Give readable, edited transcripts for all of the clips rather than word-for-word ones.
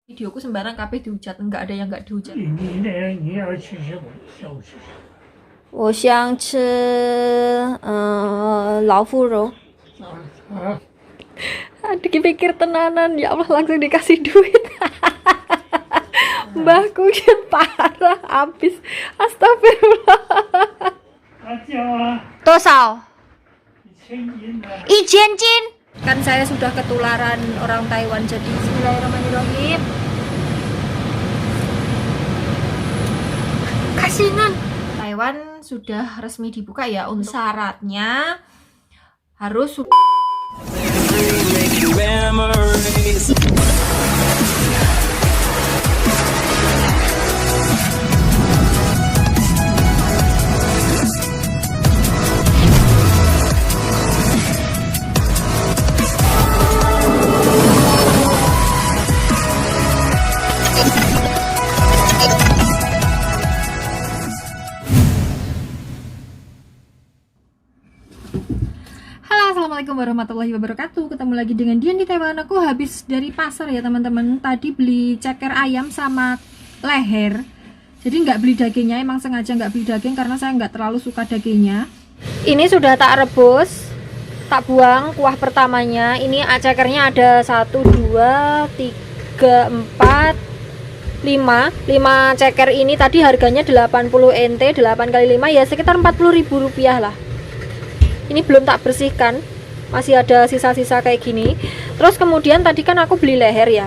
Videoku sembarang kabeh dihujat, enggak ada yang enggak dihujat. 你要吃什么？下午吃什么？我想吃老腐肉.啊， Aduh, dipikir tenanan, ya Allah langsung dikasih duit. Mbahku yang parah habis. Astagfirullah. 辣椒啊，多少？ 1000斤的。1,000 Kan saya sudah ketularan orang Taiwan, jadi bismillahirrahmanirrahim. Kasinan. Taiwan sudah resmi dibuka ya, untuk syaratnya harus Assalamualaikum warahmatullahi wabarakatuh. Ketemu lagi dengan Dian di Taiwan. Aku habis dari pasar ya teman-teman. Tadi beli ceker ayam sama leher. Jadi nggak beli dagingnya, emang sengaja nggak beli daging karena saya nggak terlalu suka dagingnya. Ini sudah tak rebus, tak buang kuah pertamanya. Ini cekernya ada 1, 2, 3, 4, 5 ceker ini tadi harganya 80 NT, 8 kali 5 ya sekitar 40.000 rupiah lah. Ini belum tak bersihkan, masih ada sisa-sisa kayak gini. Terus kemudian tadi kan aku beli leher ya,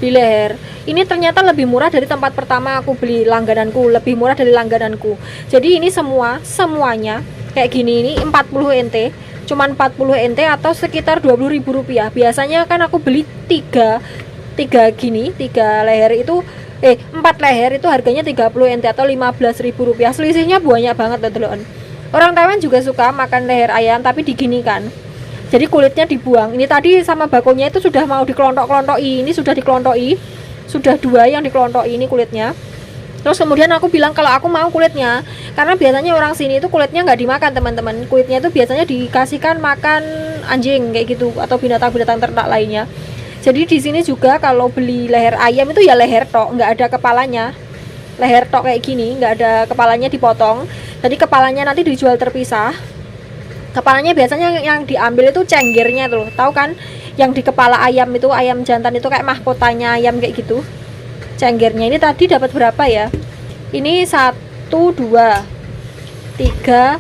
beli leher ini ternyata lebih murah dari tempat pertama aku beli langgananku, lebih murah dari langgananku. Jadi ini semuanya kayak gini, ini 40 NT, cuman 40 NT atau sekitar 20.000 rupiah. Biasanya kan aku beli 3 leher itu 4 leher itu harganya 30 NT atau 15.000 rupiah. Selisihnya banyak banget teman-teman. Orang Taiwan juga suka makan leher ayam tapi diginikan. Jadi kulitnya dibuang. Ini tadi sama bakonya itu sudah mau dikelontok-kelontoki. Ini sudah dikelontoki. Sudah 2 yang dikelontoki ini kulitnya. Terus kemudian aku bilang kalau aku mau kulitnya, karena biasanya orang sini itu kulitnya nggak dimakan teman-teman. Kulitnya itu biasanya dikasihkan makan anjing kayak gitu atau binatang-binatang ternak lainnya. Jadi di sini juga kalau beli leher ayam itu ya leher tok, nggak ada kepalanya. Leher tok kayak gini, nggak ada kepalanya, dipotong. Jadi kepalanya nanti dijual terpisah. Kepalanya biasanya yang diambil itu cenggernya tuh, tahu kan? Yang di kepala ayam itu, ayam jantan itu kayak mahkotanya ayam kayak gitu. Cenggernya ini tadi dapat berapa ya? Ini 1, 2, 3,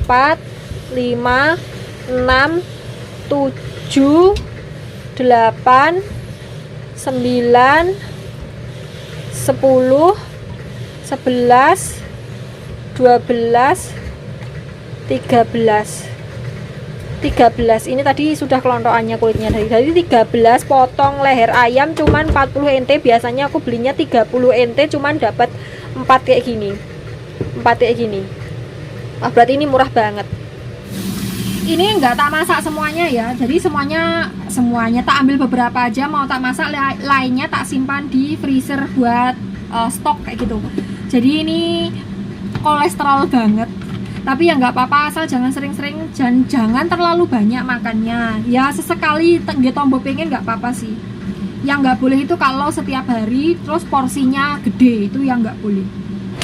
4, 5, 6, 7, 8, 9, 10, 11, 12, 13 ini tadi sudah kelontokannya kulitnya. Dari 13 potong leher ayam cuman 40 NT. Biasanya aku belinya 30 NT cuman dapat 4 kayak gini. 4 kayak gini. Berarti ini murah banget. Ini enggak tak masak semuanya ya. Jadi semuanya tak ambil beberapa aja, mau tak masak lainnya tak simpan di freezer buat stok kayak gitu. Jadi ini kolesterol banget, tapi ya nggak apa-apa asal jangan sering-sering dan jangan terlalu banyak makannya ya. Sesekali tombol pengen nggak apa-apa sih. Yang nggak boleh itu kalau setiap hari terus porsinya gede, itu yang nggak boleh.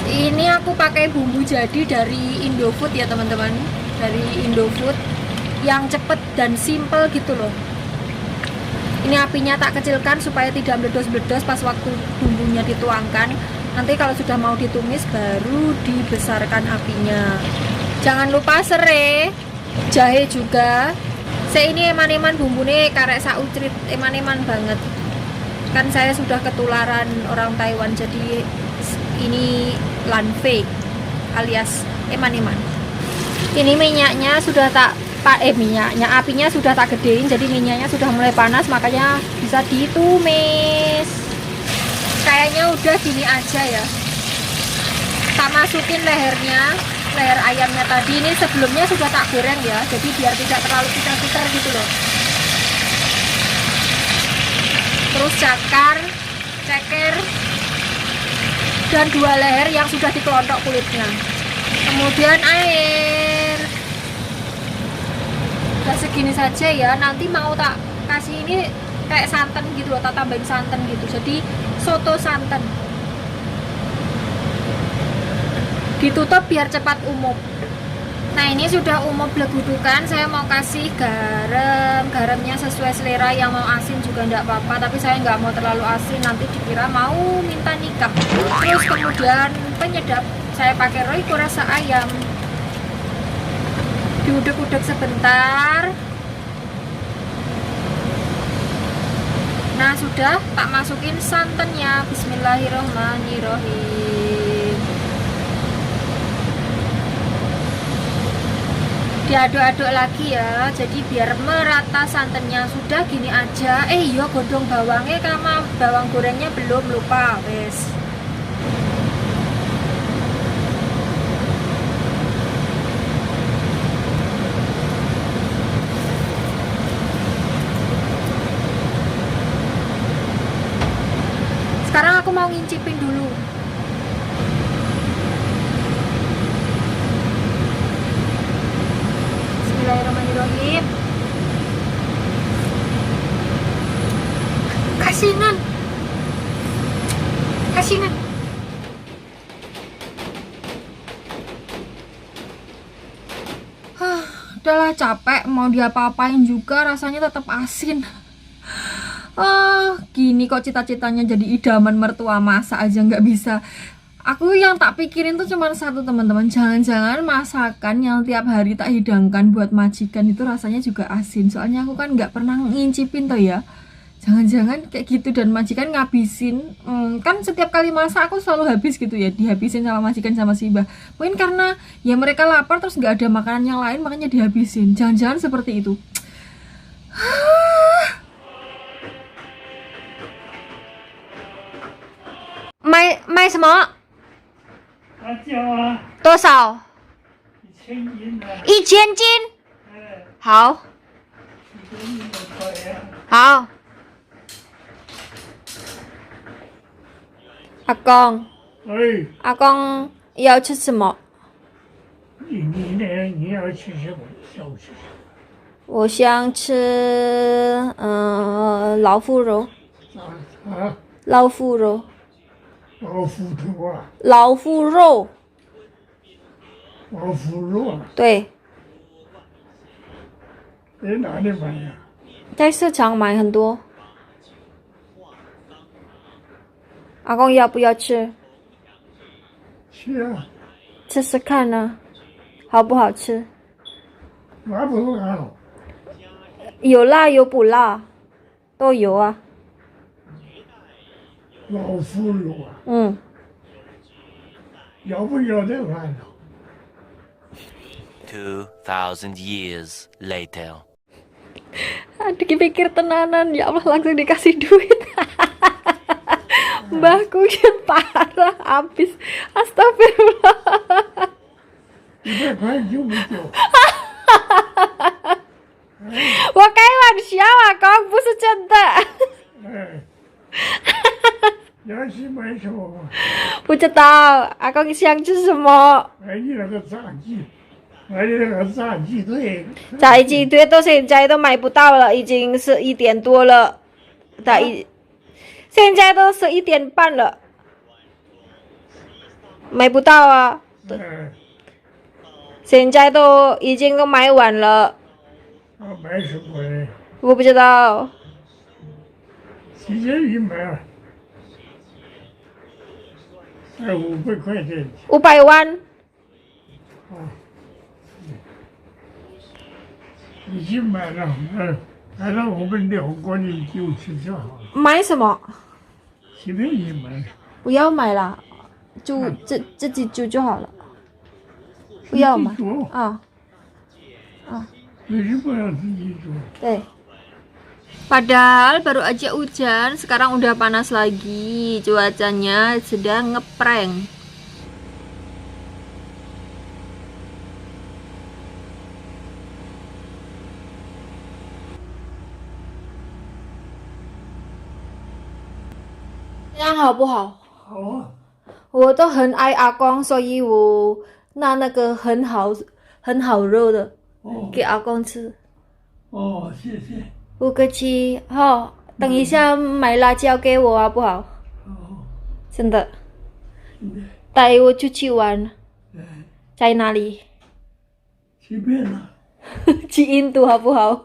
Ini aku pakai bumbu jadi dari Indofood ya teman-teman, dari Indofood yang cepet dan simple gitu loh. Ini apinya tak kecilkan supaya tidak meledos-meledos pas waktu bumbunya dituangkan. Nanti kalau sudah mau ditumis baru dibesarkan apinya. Jangan lupa serai, jahe juga. Saya ini eman-eman bumbune karek saucrit, eman-eman banget. Kan saya sudah ketularan orang Taiwan, jadi ini lanfei alias eman-eman. Ini minyaknya sudah tak apinya sudah tak gedein, jadi minyaknya sudah mulai panas, makanya bisa ditumis. Kayaknya udah gini aja ya. Tak masukin lehernya, leher ayamnya tadi. Ini sebelumnya sudah tak goreng ya, jadi biar tidak terlalu pitar-pitar gitu loh. Terus ceker dan 2 leher yang sudah dikelontok kulitnya. Kemudian air. Udah segini saja ya. Nanti mau tak kasih ini kayak santan gitu loh, tak tambahin santan gitu. Jadi soto santan. Ditutup biar cepat umum. Nah ini sudah umum blegudukan, saya mau kasih garam. Garamnya sesuai selera, yang mau asin juga enggak apa-apa, tapi saya nggak mau terlalu asin, nanti dikira mau minta nikah. Terus kemudian penyedap, saya pakai Royco rasa ayam. Diudek-udek sebentar. Nah sudah, tak masukin santannya. Bismillahirrohmanirrohim. Diaduk-aduk lagi ya, jadi biar merata santannya. Sudah gini aja. Iya godong bawangnya sama bawang gorengnya belum, lupa. Wes. Sekarang aku mau ngincipin dulu. Bismillahirrahmanirrahim. Kasinan. Kasinan. Udahlah capek, mau diapa-apain juga rasanya tetap asin. Gini kok cita-citanya jadi idaman mertua, masak aja nggak bisa. Aku yang tak pikirin tuh cuma satu, teman-teman. Jangan-jangan masakan yang tiap hari tak hidangkan buat majikan itu rasanya juga asin. Soalnya aku kan nggak pernah ngincipin tuh ya. Jangan-jangan kayak gitu dan majikan ngabisin. Kan setiap kali masak aku selalu habis gitu ya, dihabisin sama majikan sama si Mbah. Mungkin karena ya mereka lapar terus nggak ada makanan yang lain makanya dihabisin. Jangan-jangan seperti itu. 卖什么？辣椒啊，多少1000斤呢。 ？1000斤。哎，好， 1000斤的可以啊。好。阿公，哎，阿公要吃什么？你呢？你要吃什么？想吃什么？我想吃老腐肉，啊，老腐肉，老腐头啊，老腐肉，老腐肉啊，对，在哪里买呀？在市场买很多。阿公要不要吃？去啊，吃吃看呢，好不好吃？辣不辣？有辣有不辣，都有啊。老腐肉啊，嗯，要不要得饭了？ 2,000 years later. Aduh, dipikir tenanan, ya Allah langsung dikasih duit. Mbahku yang parah habis. Astagfirullah. 100块就不够。我开玩笑啊，公，不是真的。哎，要去买什么嘛？不知道，阿公想吃什么？买你那个炸鸡，买你那个炸鸡腿。炸鸡腿到现在都买不到了，已经是1点多了。现在都11点半了，买不到啊。哎，现在都已经都买完了，买什么呢？我不知道。提前预买啊，才500块钱。 500万，啊，已经买了，按照我们辽国的就吃就好了。买什么？现在也买了，不要买了，煮自己煮就好了，不要买自己煮啊。为什么要自己做？ Deh. Padahal baru aja hujan, sekarang udah panas lagi. Cuacanya sedang ngeprank. Yang 好不好？好啊，我都很爱阿公，所以我拿那个很好肉的哦给阿公吃。哦，谢谢。不客气，好，等一下买辣椒给我好不好？哦，真的，对，带我出去玩，对，在哪里？随便啦。去印度好不好？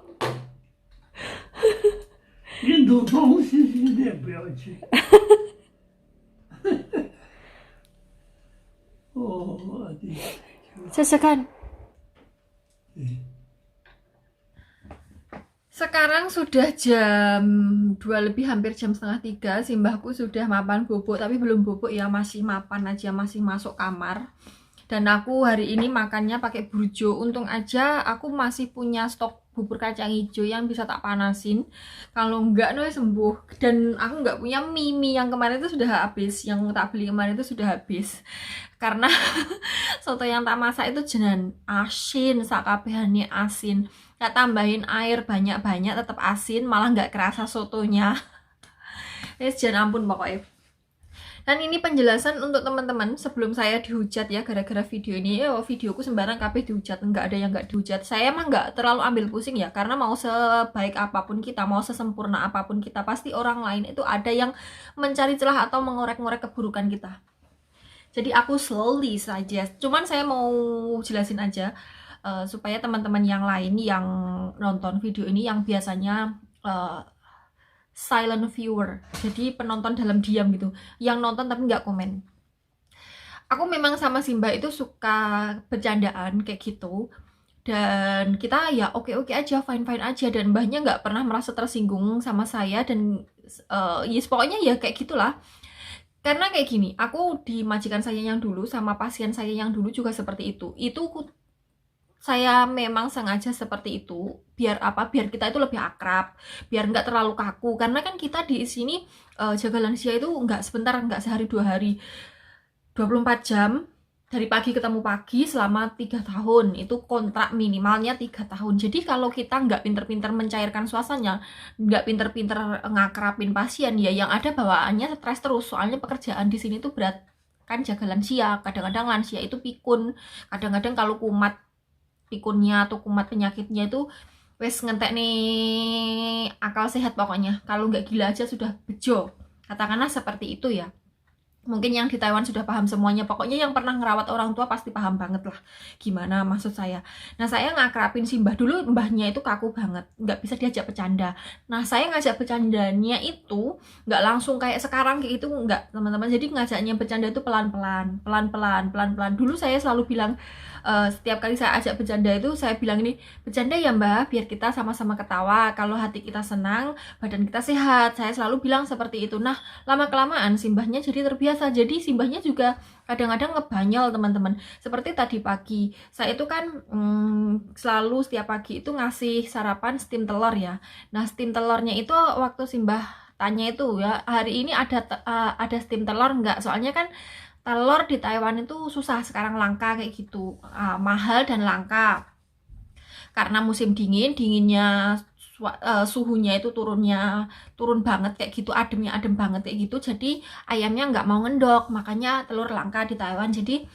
印度东西现在不要去。哦，我的天，试试看。对。 Sekarang sudah jam 2 lebih, hampir jam setengah 3. Simbahku sudah mapan bubuk, tapi belum bubuk ya, masih mapan aja, masih masuk kamar. Dan aku hari ini makannya pakai burjo. Untung aja aku masih punya stok bubur kacang hijau yang bisa tak panasin. Kalau enggak no sembuh. Dan aku enggak punya mie yang kemarin itu sudah habis, yang tak beli kemarin itu sudah habis. Karena soto yang tak masak itu jenengan asin, sakabehane asin. Tak tambahin air banyak-banyak tetap asin, malah nggak kerasa sotonya. Jangan ampun pokoknya. Dan ini penjelasan untuk teman-teman sebelum saya dihujat ya gara-gara video ini. Videoku sembarang kabeh dihujat, nggak ada yang nggak dihujat. Saya emang nggak terlalu ambil pusing ya, karena mau sebaik apapun kita, mau sesempurna apapun kita, pasti orang lain itu ada yang mencari celah atau mengorek-ngorek keburukan kita. Jadi aku slowly saja. Cuman saya mau jelasin aja supaya teman-teman yang lain yang nonton video ini yang biasanya silent viewer, jadi penonton dalam diam gitu, yang nonton tapi nggak komen. Aku memang sama Simba itu suka bercandaan kayak gitu, dan kita ya oke-oke aja, fine-fine aja, dan mbahnya nggak pernah merasa tersinggung sama saya, dan yes pokoknya ya kayak gitulah. Karena kayak gini, aku di majikan saya yang dulu sama pasien saya yang dulu juga seperti itu saya memang sengaja seperti itu, biar apa? Biar kita itu lebih akrab, biar nggak terlalu kaku. Karena kan kita di sini jaga lansia itu nggak sebentar, nggak sehari 2 hari, 24 jam dari pagi ketemu pagi selama 3 tahun. Itu kontrak minimalnya 3 tahun. Jadi kalau kita nggak pinter-pinter mencairkan suasananya, nggak pinter-pinter ngakrapin pasien, ya yang ada bawaannya stres terus. Soalnya pekerjaan di sini tuh berat, kan jaga lansia. Kadang-kadang lansia itu pikun, kadang-kadang kalau kumat pikunnya atau kumat penyakitnya itu wes ngentek nih akal sehat pokoknya. Kalau nggak gila aja sudah bejo, katakanlah seperti itu ya. Mungkin yang di Taiwan sudah paham semuanya. Pokoknya yang pernah ngerawat orang tua pasti paham banget lah gimana maksud saya. Nah saya ngakrapin si mbah dulu, mbahnya itu kaku banget, nggak bisa diajak bercanda. Nah saya ngajak bercandanya itu nggak langsung kayak sekarang kayak itu, nggak teman-teman. Jadi ngajaknya bercanda itu pelan-pelan, pelan-pelan. Dulu saya selalu bilang, setiap kali saya ajak bercanda itu saya bilang ini, bercanda ya mbah, biar kita sama-sama ketawa. Kalau hati kita senang, badan kita sehat. Saya selalu bilang seperti itu. Nah lama-kelamaan simbahnya jadi terbiasa. Jadi simbahnya juga kadang-kadang ngebanyol teman-teman. Seperti tadi pagi, saya itu kan selalu setiap pagi itu ngasih sarapan steam telur ya. Nah steam telurnya itu waktu simbah tanya itu ya, hari ini ada steam telur nggak? Soalnya kan telur di Taiwan itu susah sekarang, langka kayak gitu, mahal dan langka. Karena musim dinginnya suhunya itu turun banget kayak gitu, adem banget kayak gitu. Jadi ayamnya nggak mau ngendok, makanya telur langka di Taiwan. Jadi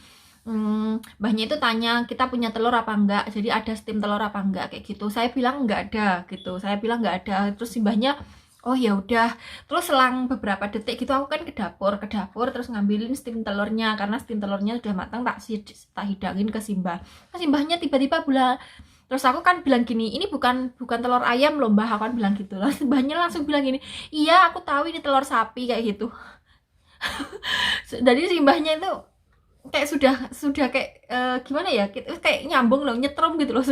mbahnya itu tanya kita punya telur apa enggak, jadi ada steam telur apa enggak kayak gitu. Saya bilang nggak ada gitu, terus mbahnya oh ya udah. Terus selang beberapa detik gitu aku kan ke dapur terus ngambilin steam telurnya, karena steam telurnya udah matang, tak hidangin ke Simbah. Nah, Simbahnya tiba-tiba bilang, terus aku kan bilang gini, ini bukan telur ayam loh mbah, aku kan bilang gitu. Lah Simbahnya langsung bilang gini, iya aku tahu ini telur sapi kayak gitu. Jadi Simbahnya itu kayak sudah kayak gimana ya, kayak nyambung loh, nyetrum gitu loh.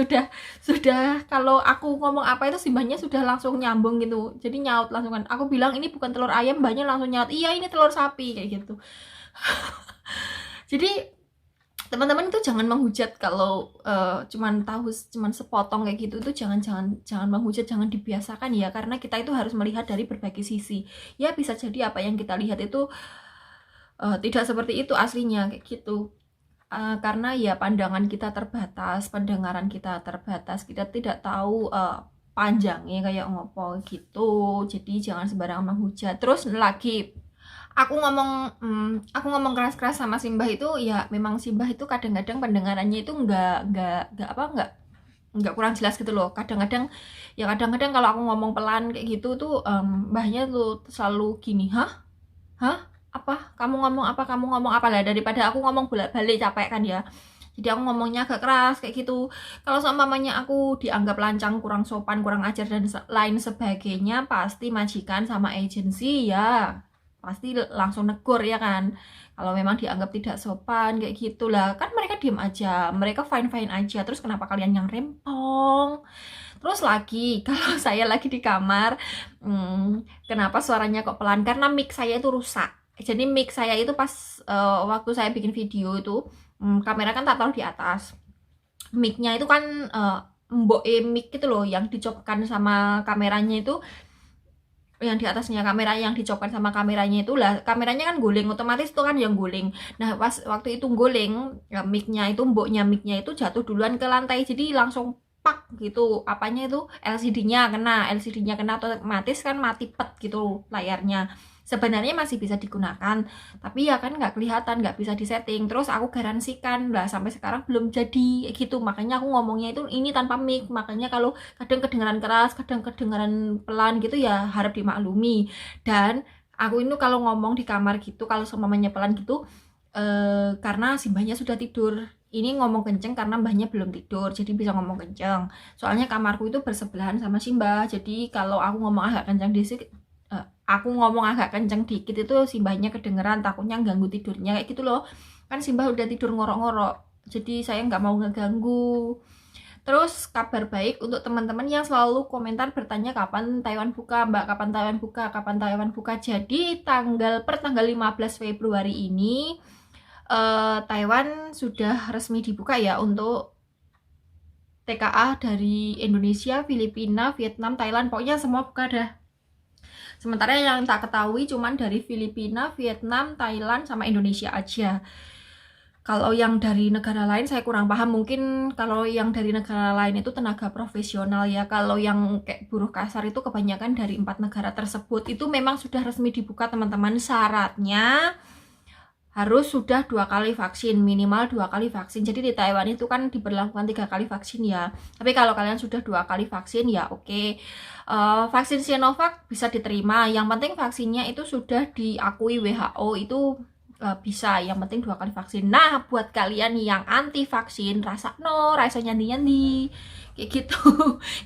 Sudah kalau aku ngomong apa itu Simbahnya sudah langsung nyambung gitu, jadi nyaut langsung kan. Aku bilang ini bukan telur ayam, mbahnya langsung nyaut, iya ini telur sapi kayak gitu. Jadi teman-teman itu jangan menghujat kalau cuman sepotong kayak gitu. Itu jangan menghujat, jangan dibiasakan ya, karena kita itu harus melihat dari berbagai sisi. Ya bisa jadi apa yang kita lihat itu tidak seperti itu aslinya kayak gitu. Karena ya pandangan kita terbatas, pendengaran kita terbatas, kita tidak tahu panjangnya kayak ngopo gitu. Jadi jangan sembarangan menghujat. Terus lagi aku ngomong keras-keras sama Simbah itu ya, memang Simbah itu kadang-kadang pendengarannya itu nggak nggak kurang jelas gitu loh. Kadang-kadang kalau aku ngomong pelan kayak gitu tuh mbahnya tuh selalu gini, hah apa kamu ngomong apa lah, daripada aku ngomong bolak-balik capek kan ya. Jadi aku ngomongnya agak keras kayak gitu. Kalau seumpamanya aku dianggap lancang, kurang sopan, kurang ajar dan lain sebagainya, pasti majikan sama agensi ya pasti langsung negur ya kan. Kalau memang dianggap tidak sopan kayak gitulah, kan mereka diem aja, mereka fine aja. Terus kenapa kalian yang rempong? Terus lagi kalau saya lagi di kamar, kenapa suaranya kok pelan? Karena mic saya itu rusak. Jadi mic saya itu pas waktu saya bikin video itu, kamera kan tak taruh di atas, mic-nya itu kan mic gitu loh, yang dicopkan sama kameranya itu, yang di atasnya kamera yang dicopkan sama kameranya itu lah, kameranya kan guling, otomatis itu kan yang guling. Nah pas waktu itu guling, ya, mic-nya itu jatuh duluan ke lantai, jadi langsung pak gitu, apanya itu LCD-nya kena, otomatis kan mati pet gitu layarnya. Sebenarnya masih bisa digunakan, tapi ya kan nggak kelihatan, nggak bisa disetting. Terus aku garansikan lah, sampai sekarang belum jadi gitu. Makanya aku ngomongnya itu ini tanpa mic. Makanya kalau kadang kedengaran keras, kadang kedengaran pelan gitu ya harap dimaklumi. Dan aku ini kalau ngomong di kamar gitu, kalau semuanya pelan gitu, karena si mbahnya sudah tidur. Ini ngomong kenceng karena mbahnya belum tidur, jadi bisa ngomong kenceng. Soalnya kamarku itu bersebelahan sama si mbah, jadi kalau aku ngomong agak kenceng dikit itu si mbahnya kedengeran, takutnya ganggu tidurnya kayak gitu loh. Kan si mbah udah tidur ngorok-ngorok, jadi saya nggak mau ngeganggu. Terus kabar baik untuk teman-teman yang selalu komentar bertanya kapan Taiwan buka, Mbak, kapan Taiwan buka. Jadi tanggal 15 Februari ini Taiwan sudah resmi dibuka ya untuk TKA dari Indonesia, Filipina, Vietnam, Thailand, pokoknya semua buka dah. Sementara yang tak ketahui cuman dari Filipina, Vietnam, Thailand, sama Indonesia aja. Kalau yang dari negara lain saya kurang paham, mungkin kalau yang dari negara lain itu tenaga profesional ya. Kalau yang kayak buruh kasar itu kebanyakan dari 4 negara tersebut. Itu memang sudah resmi dibuka teman-teman, syaratnya harus sudah 2 kali vaksin, minimal 2 kali vaksin. Jadi di Taiwan itu kan diberlakukan 3 kali vaksin ya. Tapi kalau kalian sudah 2 kali vaksin ya oke. Vaksin Sinovac bisa diterima. Yang penting vaksinnya itu sudah diakui WHO, itu bisa. Yang penting 2 kali vaksin. Nah buat kalian yang anti vaksin, rasa nyandi kayak gitu.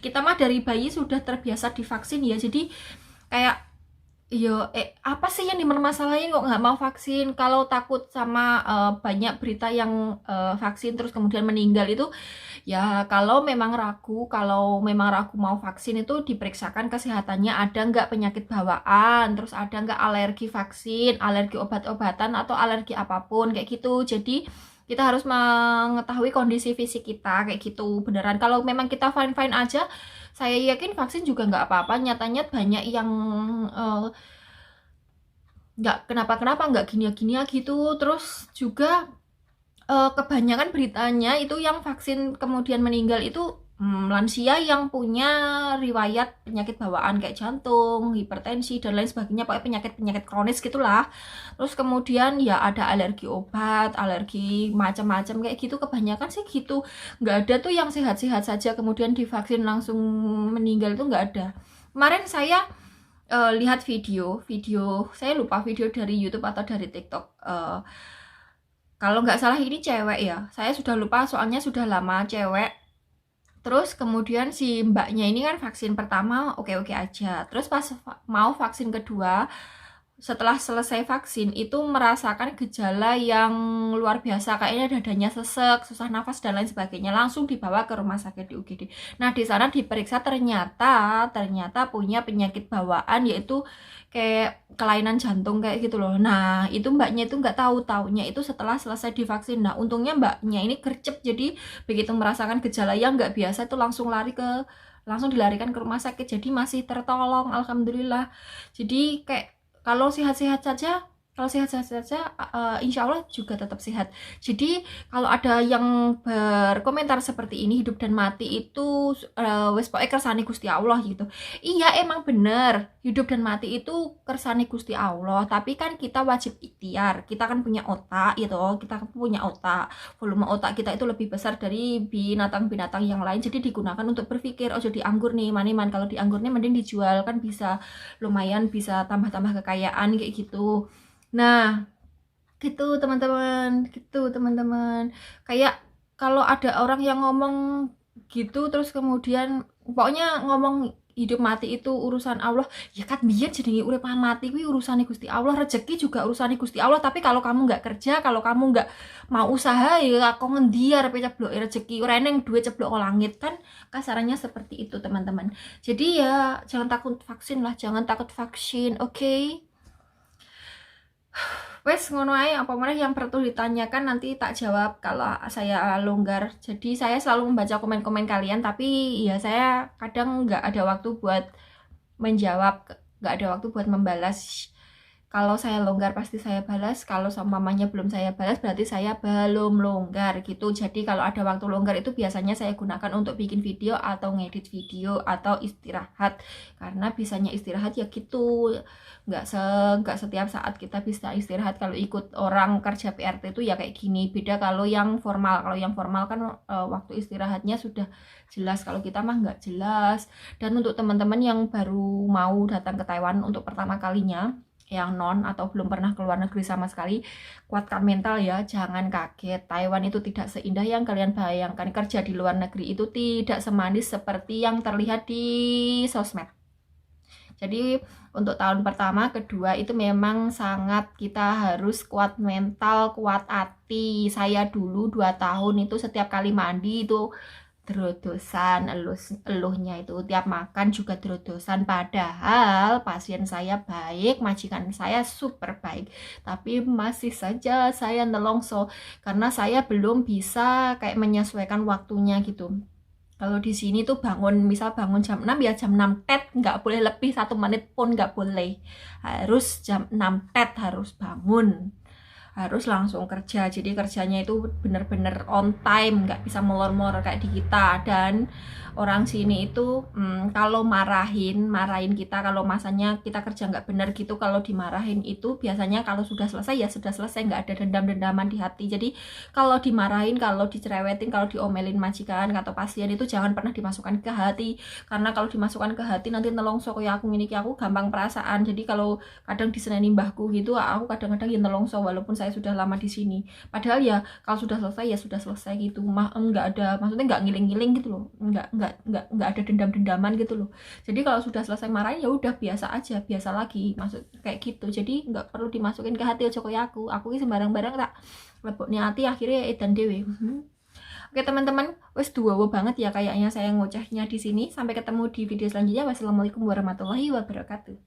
Kita mah dari bayi sudah terbiasa divaksin ya. Jadi kayak apa sih yang dipermasalahin kok nggak mau vaksin? Kalau takut sama banyak berita yang vaksin terus kemudian meninggal itu, ya kalau memang ragu mau vaksin itu diperiksakan kesehatannya, ada nggak penyakit bawaan, terus ada nggak alergi vaksin, alergi obat-obatan atau alergi apapun kayak gitu. Jadi kita harus mengetahui kondisi fisik kita kayak gitu beneran. Kalau memang kita fine aja, saya yakin vaksin juga nggak apa-apa. Nyatanya banyak yang nggak kenapa-kenapa, nggak gini gitu. Terus juga kebanyakan beritanya itu yang vaksin kemudian meninggal itu lansia yang punya riwayat penyakit bawaan kayak jantung, hipertensi dan lain sebagainya, pokoknya penyakit kronis gitulah. Terus kemudian ya ada alergi obat, alergi macam-macam kayak gitu, kebanyakan sih gitu. Nggak ada tuh yang sehat-sehat saja kemudian divaksin langsung meninggal, itu nggak ada. Kemarin saya lihat video, saya lupa video dari YouTube atau dari TikTok. Kalau nggak salah ini cewek ya, saya sudah lupa soalnya sudah lama, cewek. Terus kemudian si mbaknya ini kan vaksin pertama oke aja. Terus pas mau vaksin kedua, setelah selesai vaksin itu merasakan gejala yang luar biasa, kayaknya dadanya sesek, susah nafas dan lain sebagainya. Langsung dibawa ke rumah sakit di UGD. Nah di sana diperiksa, ternyata punya penyakit bawaan, yaitu kayak kelainan jantung kayak gitu loh. Nah itu mbaknya itu nggak taunya itu setelah selesai divaksin. Nah untungnya mbaknya ini gercep, jadi begitu merasakan gejala yang nggak biasa itu langsung dilarikan ke rumah sakit, jadi masih tertolong, alhamdulillah. Jadi kayak kalau sehat-sehat saja Kalau sehat-sehat saja, insya Allah juga tetap sehat. Jadi kalau ada yang berkomentar seperti ini, hidup dan mati itu wes pokoknya kersane Gusti Allah gitu. Iya emang bener, hidup dan mati itu kersane Gusti Allah. Tapi kan kita wajib ikhtiar. Kita kan punya otak gitu, kita kan punya otak. Volume otak kita itu lebih besar dari binatang-binatang yang lain. Jadi digunakan untuk berpikir. Oh jadi anggur nih, maniman. Kalau di anggur nih mending dijual kan bisa lumayan, bisa tambah-tambah kekayaan kayak gitu. Nah, gitu teman-teman. Kayak kalau ada orang yang ngomong gitu terus kemudian pokoknya ngomong hidup mati itu urusan Allah, ya kan biar jenenge urip mati kuwi urusane Gusti Allah, rezeki juga urusane Gusti Allah. Tapi kalau kamu nggak kerja, kalau kamu nggak mau usaha, ya kok ngendi arepe ceblok rezeki, ora eneng duit ceblok ke langit kan, kasarannya seperti itu teman-teman. Jadi ya jangan takut vaksin lah, jangan takut vaksin, oke? Wes ngono ae, apa meneh yang perlu ditanyakan nanti tak jawab kalau saya longgar. Jadi saya selalu membaca komen-komen kalian, tapi ya saya kadang nggak ada waktu buat menjawab, nggak ada waktu buat membalas. Kalau saya longgar pasti saya balas, kalau sama mamanya belum saya balas berarti saya belum longgar gitu. Jadi kalau ada waktu longgar itu biasanya saya gunakan untuk bikin video atau ngedit video atau istirahat. Karena bisanya istirahat ya gitu, nggak setiap saat kita bisa istirahat. Kalau ikut orang kerja PRT itu ya kayak gini. Beda kalau yang formal kan waktu istirahatnya sudah jelas, kalau kita mah nggak jelas. Dan untuk teman-teman yang baru mau datang ke Taiwan untuk pertama kalinya, yang non atau belum pernah keluar negeri sama sekali, kuatkan mental ya, jangan kaget. Taiwan itu tidak seindah yang kalian bayangkan. Kerja di luar negeri itu tidak semanis seperti yang terlihat di sosmed. Jadi untuk tahun pertama, kedua itu memang sangat kita harus kuat mental, kuat hati. Saya dulu 2 tahun itu setiap kali mandi itu derodosan, eluhnya itu tiap makan juga derodosan. Padahal pasien saya baik, majikan saya super baik, tapi masih saja saya nelongso karena saya belum bisa kayak menyesuaikan waktunya gitu. Kalau di sini tuh misal bangun jam 6 ya jam 6 tet, nggak boleh lebih 1 menit pun nggak boleh, harus jam 6 tet harus bangun, harus langsung kerja. Jadi kerjanya itu bener-bener on time, nggak bisa molor-molor kayak di kita. Dan orang sini itu kalau marahin kita, kalau masanya kita kerja nggak bener gitu, kalau dimarahin itu biasanya kalau sudah selesai ya sudah selesai, nggak ada dendam-dendaman di hati. Jadi kalau dimarahin, kalau dicerewetin, kalau diomelin majikan atau pasien itu jangan pernah dimasukkan ke hati, karena kalau dimasukkan ke hati nanti nelongso kayak aku ini, aku gampang perasaan. Jadi kalau kadang diseneni mbahku gitu, aku kadang-kadang ya nelongso walaupun saya sudah lama di sini. Padahal ya kalau sudah selesai ya sudah selesai gitu, nggak ada, maksudnya nggak ngiling-ngiling gitu loh, nggak ada dendam-dendaman gitu loh. Jadi kalau sudah selesai marahin ya udah biasa aja, biasa lagi, maksud kayak gitu. Jadi nggak perlu dimasukin ke hati aja kayak aku ini sembarang-barang tak leboknya hati akhirnya edan dewe. Oke teman-teman, wes duawo banget ya kayaknya saya ngocehnya di sini. Sampai ketemu di video selanjutnya. Wassalamualaikum warahmatullahi wabarakatuh.